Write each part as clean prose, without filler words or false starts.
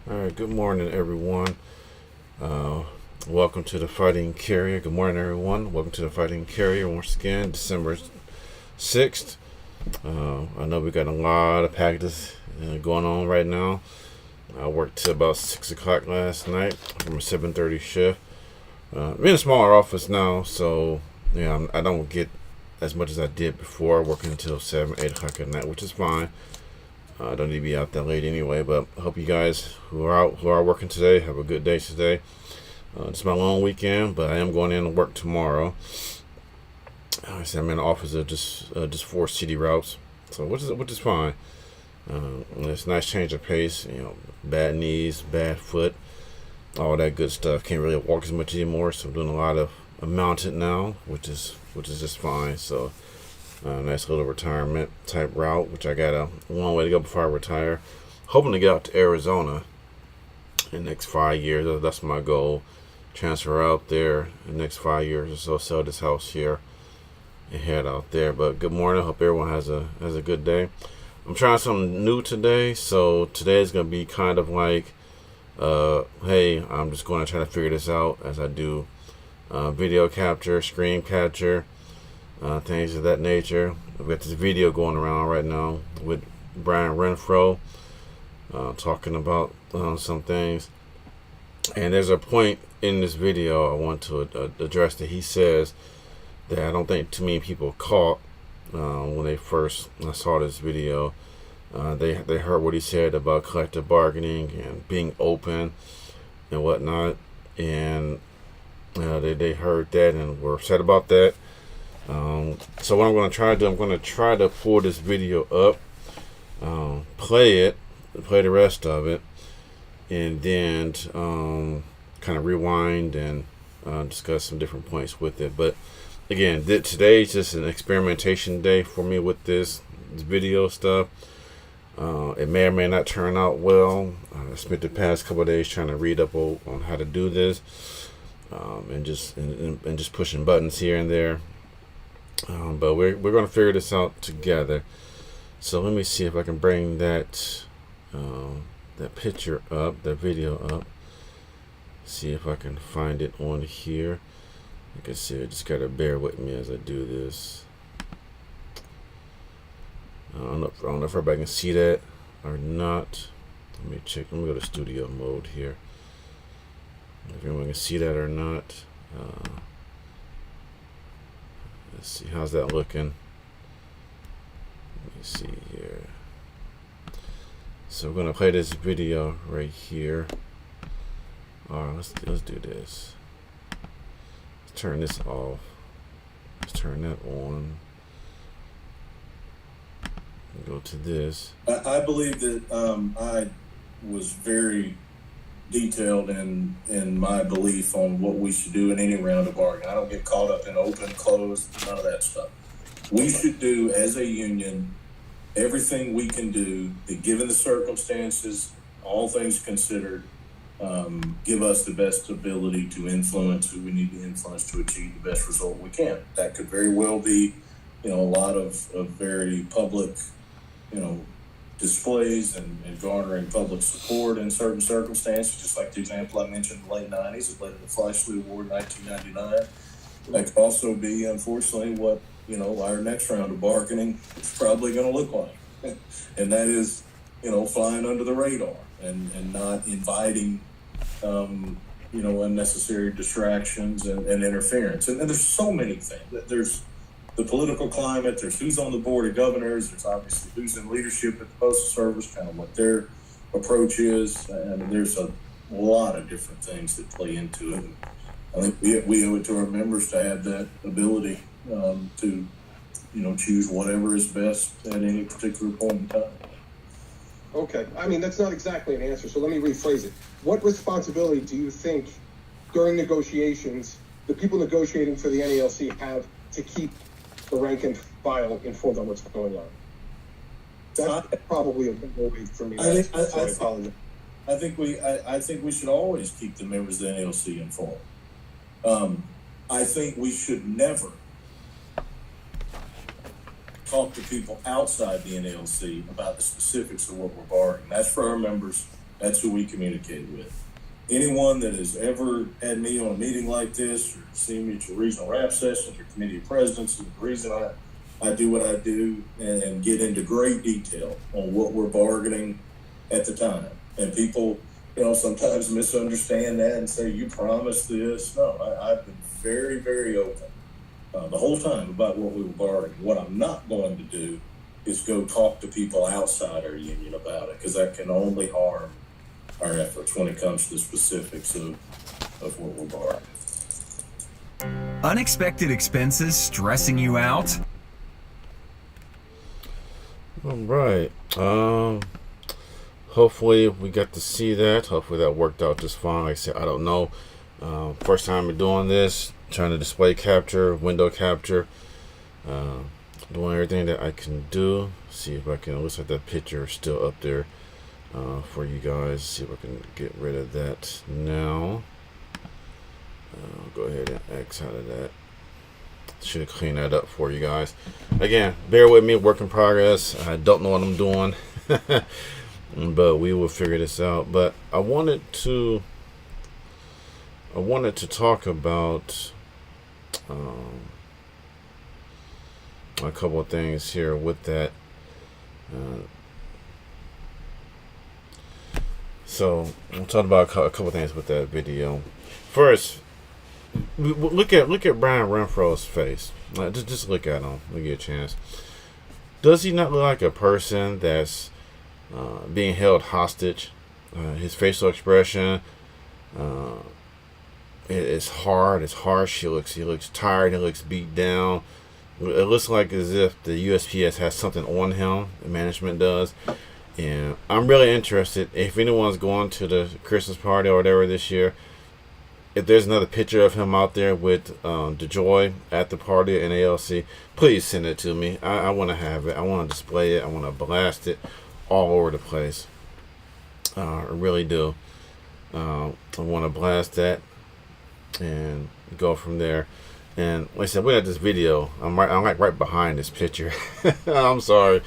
All right, good morning, everyone. Welcome to the Fighting Carrier. Good morning, everyone. Welcome to the Fighting Carrier once again, December 6th. I know we got a lot of packages going on right now. I worked till about 6 o'clock last night from a 7:30 shift. I'm in a smaller office now, so yeah, I don't get as much as I did before, working until 7, 8 o'clock at night, which is fine. I don't need to be out that late anyway, but I hope you guys who are working today have a good day today. It's my long weekend, but I am going in to work tomorrow. I said I'm in the office of just 4 city routes, so which is fine. It's a nice change of pace. Bad knees, bad foot, all that good stuff. Can't really walk as much anymore, so I'm doing a lot of mounted now, which is just fine. So. Nice little retirement type route, which I got a long way to go before I retire. Hoping to get out to Arizona in the next 5 years. That's my goal. Transfer out there in the next 5 years or so. Sell this house here and head out there. But good morning. Hope everyone has a good day. I'm trying something new today. So today is going to be kind of like, hey, I'm just going to try to figure this out as I do video capture, screen capture. Things of that nature. We've got this video going around right now with Brian Renfro talking about some things. And there's a point in this video I want to address that he says that I don't think too many people caught when they first saw this video. They heard what he said about collective bargaining and being open and whatnot. And they heard that and were upset about that. So what I'm going to try to do, I'm going to try to pull this video up, play the rest of it, and then kind of rewind and discuss some different points with it. But again, today is just an experimentation day for me with this video stuff. It may or may not turn out well. I spent the past couple of days trying to read up on how to do this, and just pushing buttons here and there. But we're going to figure this out together. So let me see if I can bring that picture up, that video up. See if I can find it on here. Like I said, just gotta bear with me as I do this. I don't know if everybody can see that or not. Let me check. Let me go to studio mode here. If everyone can see that or not. Let's see, how's that looking? Let me see here. So we're gonna play this video right here. Alright, let's do this. Let's turn this off. Let's turn that on. Go to this. I believe that I was very detailed in my belief on what we should do in any round of bargaining. I don't get caught up in open, closed, none of that stuff. We should do, as a union, everything we can do that, given the circumstances, all things considered, give us the best ability to influence who we need to influence to achieve the best result we can. That could very well be, a lot of very public, displays and garnering public support in certain circumstances, just like the example I mentioned in the late 90s. It led to the Fleischle Award in 1999. That could also be, unfortunately, what our next round of bargaining is probably going to look like. And that is, flying under the radar and not inviting, unnecessary distractions and interference. And there's so many things. There's the political climate, there's who's on the board of governors, there's obviously who's in leadership at the Postal Service, kind of what their approach is. And there's a lot of different things that play into it. And I think we owe it to our members to have that ability to, choose whatever is best at any particular point in time. Okay. I mean, that's not exactly an answer, so let me rephrase it. What responsibility do you think during negotiations the people negotiating for the NALC have to keep the rank and file informed on what's going on? That's probably a big way for me. I think we should always keep the members of the NALC informed. I think we should never talk to people outside the NALC about the specifics of what we're bargaining. That's for our members That's who we communicate with. Anyone that has ever had me on a meeting like this or seen me at your regional rap sessions or committee of presidents, and the reason I do what I do and get into great detail on what we're bargaining at the time. And people, sometimes misunderstand that and say, you promised this. No, I've been very, very open the whole time about what we were bargaining. What I'm not going to do is go talk to people outside our union about it, because that can only harm our efforts when it comes to the specifics of what we're bargaining. Unexpected expenses stressing you out? All right. Hopefully we got to see that. Hopefully that worked out just fine. Like I said, I don't know. First time I'm doing this, trying to display capture, window capture, doing everything that I can do. See if I can, looks like that picture is still up there for you guys. See if I can get rid of that now. Go ahead and X out of that. Should clean that up for you guys. Again, bear with me, work in progress. I don't know what I'm doing. But we will figure this out. But I wanted to talk about a couple of things here with that. So we'll talk about a couple of things with that video. First, look at Brian Renfro's face. Just look at him. Let me get a chance. Does he not look like a person that's being held hostage? His facial expression, it's hard. It's harsh. He looks tired. He looks beat down. It looks like as if the USPS has something on him. The management does. And I'm really interested, if anyone's going to the Christmas party or whatever this year, if there's another picture of him out there with DeJoy at the party in ALC, please send it to me. I want to have it. I want to display it. I want to blast it all over the place. I really do. I want to blast that and go from there. And like I said, we had this video. I'm like right behind this picture. I'm sorry.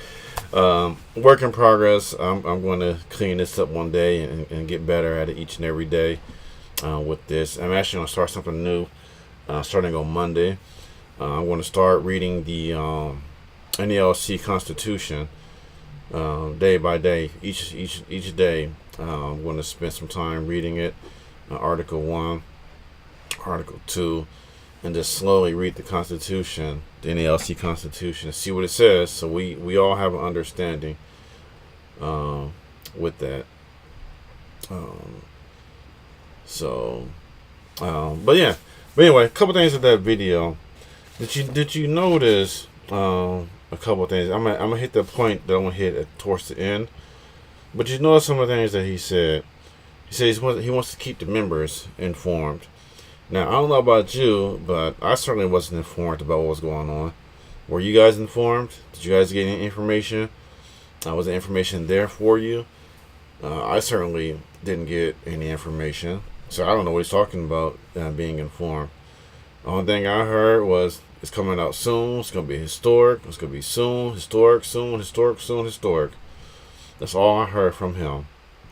Work in progress. I'm going to clean this up one day and get better at it each and every day with this. I'm actually going to start something new starting on Monday. I'm going to start reading the NALC Constitution day by day. Each day I'm going to spend some time reading it. Article 1, Article 2. And just slowly read the Constitution, the NALC Constitution, see what it says, so we all have an understanding with that. But anyway, a couple things of that video. Did you notice a couple things? I'm gonna hit the point that I'm gonna hit towards the end. But you notice some of the things that he said. He says he wants to keep the members informed. Now, I don't know about you, but I certainly wasn't informed about what was going on. Were you guys informed? Did you guys get any information? Was the information there for you? I certainly didn't get any information. So I don't know what he's talking about being informed. The only thing I heard was it's coming out soon. It's going to be historic. It's going to be soon. Historic, soon. Historic, soon. Historic. That's all I heard from him.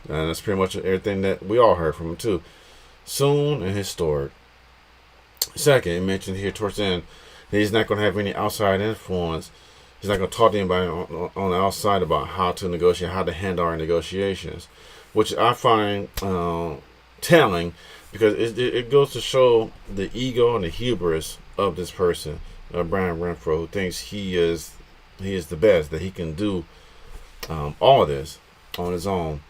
And that's pretty much everything that we all heard from him, too. Soon and historic. Second, it mentioned here towards the end that he's not going to have any outside influence. He's not going to talk to anybody on the outside about how to negotiate, how to handle our negotiations, which I find telling, because it goes to show the ego and the hubris of this person, Brian Renfro, who thinks he is the best, that he can do all of this on his own,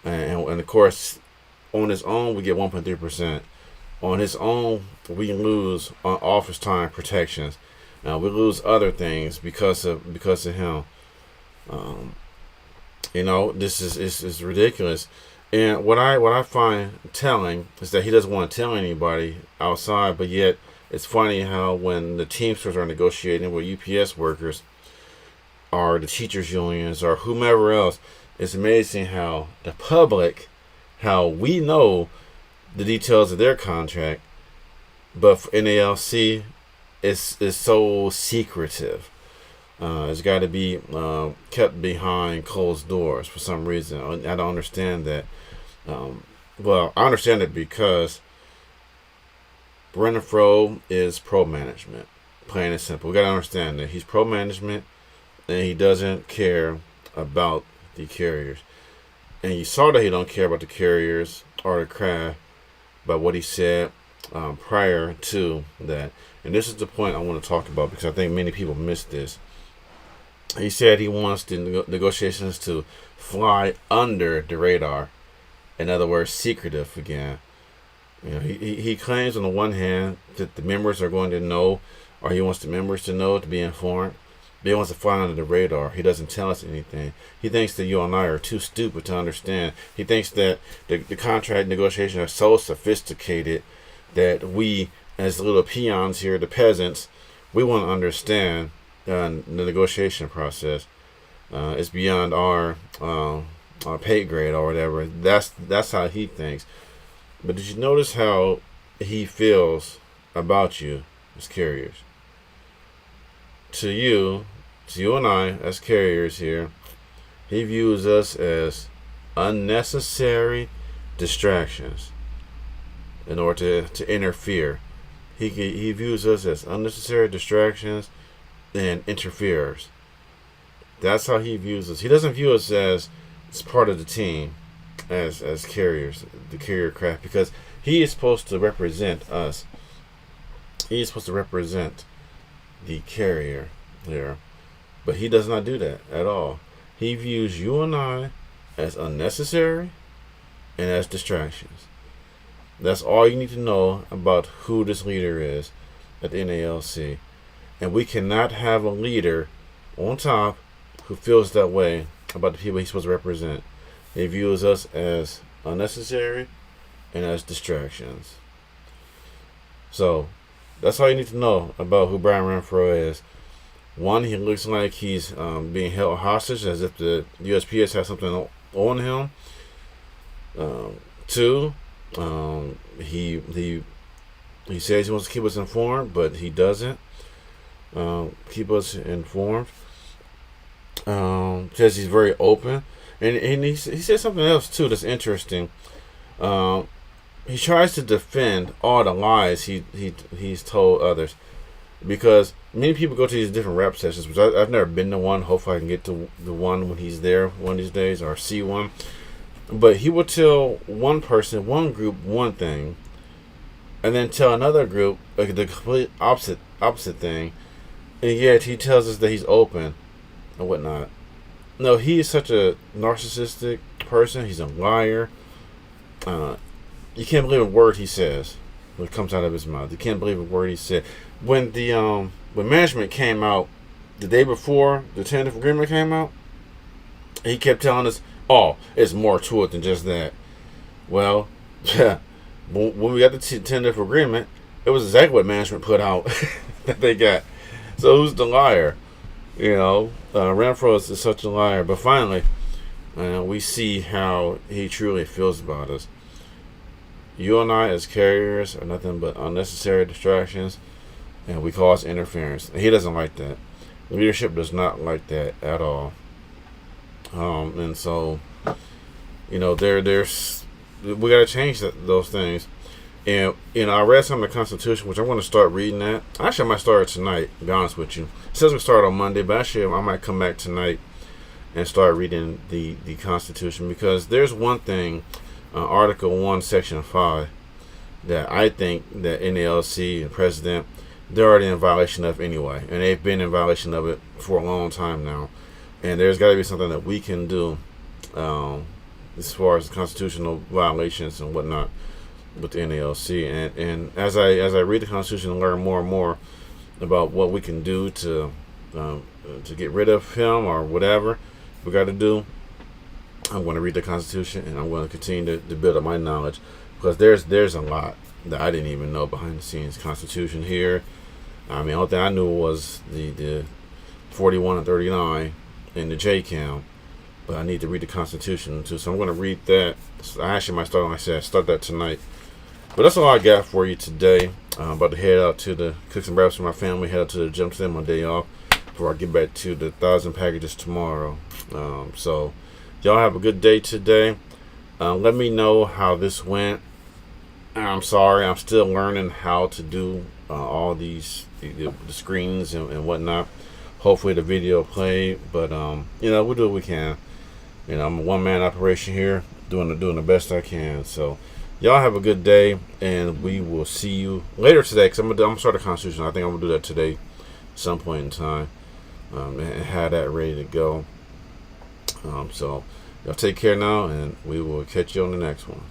and of course, on his own we get 1.3%. On his own, we lose on office time protections. We lose other things because of him. This is ridiculous. And what I find telling is that he doesn't want to tell anybody outside, but yet it's funny how when the Teamsters are negotiating with UPS workers, or the teachers unions, or whomever else, it's amazing how the public, how we know the details of their contract, but for NALC, it's so secretive. It's got to be kept behind closed doors for some reason. I don't understand that. Well, I understand it because Renfro is pro-management, plain and simple. We got to understand that he's pro-management and he doesn't care about the carriers. And you saw that he don't care about the carriers or the craft by what he said prior to that. And this is the point I want to talk about because I think many people miss this. He said he wants the negotiations to fly under the radar. In other words, secretive again. You know, he claims on the one hand that the members are going to know, or he wants the members to know, to be informed. But he wants to fly under the radar. He doesn't tell us anything. He thinks that you and I are too stupid to understand. He thinks that the contract negotiations are so sophisticated that we, as the little peons here, the peasants, we want to understand the negotiation process. It's beyond our pay grade or whatever. That's how he thinks. But did you notice how he feels about you as carriers? To you and I as carriers here, he views us as unnecessary distractions in order to interfere. He views us as unnecessary distractions and interferers. That's how he views us. He doesn't view us as part of the team, as carriers, the carrier craft, because he is supposed to represent us. He is supposed to represent the carrier there, but he does not do that at all. He views you and I as unnecessary and as distractions. That's all you need to know about who this leader is at the NALC. And we cannot have a leader on top who feels that way about the people he's supposed to represent. He views us as unnecessary and as distractions. So that's all you need to know about who Brian Renfro is. One, he looks like he's being held hostage, as if the USPS has something on him. Two, he says he wants to keep us informed, but he doesn't keep us informed. Says he's very open, and he said something else too that's interesting. He tries to defend all the lies he's told others, because many people go to these different rap sessions, which I've never been to one. Hopefully I can get to the one when he's there one of these days, or see one. But he will tell one person, one group, one thing, and then tell another group the complete opposite thing, and yet he tells us that he's open and whatnot. No, he is such a narcissistic person. He's a liar. You can't believe a word he says when it comes out of his mouth. You can't believe a word he said. When when management came out the day before the tentative agreement came out, he kept telling us, "Oh, it's more to it than just that." Well, when we got the tentative agreement, it was exactly what management put out that they got. So who's the liar? You know, Renfro is such a liar. But finally, we see how he truly feels about us. You and I, as carriers, are nothing but unnecessary distractions, and we cause interference. And he doesn't like that. Leadership does not like that at all. And so, you know, there's we got to change those things. And, you know, I read some of the Constitution, which I want to start reading that. Actually, I might start it tonight, to be honest with you. It says we start on Monday, but actually I might come back tonight and start reading the Constitution, because there's one thing, Article 1, Section 5, that I think that NALC and President, they're already in violation of anyway. And they've been in violation of it for a long time now. And there's got to be something that we can do as far as constitutional violations and whatnot with the NALC. And as I read the Constitution and learn more and more about what we can do to get rid of him or whatever we got to do, I'm going to read the Constitution, and I'm going to continue to build up my knowledge, because there's a lot that I didn't even know behind the scenes Constitution here. I mean, the only thing I knew was the 41 and 39 and the J-Cam, but I need to read the Constitution too, so I'm going to read that. So I actually might start that tonight. But that's all I got for you today. I'm about to head out to cook some breakfast for my family, head out to the gym today, my day off, before I get back to the 1,000 packages tomorrow. So y'all have a good day today. Let me know how this went. I'm sorry, I'm still learning how to do all these the screens and whatnot. Hopefully the video played, but we'll do what we can. I'm a one-man operation here, doing the best I can. So y'all have a good day, and we will see you later today. Because I'm gonna start a Constitution. I think I'm gonna do that today, at some point in time, and have that ready to go. So y'all take care now, and we will catch you on the next one.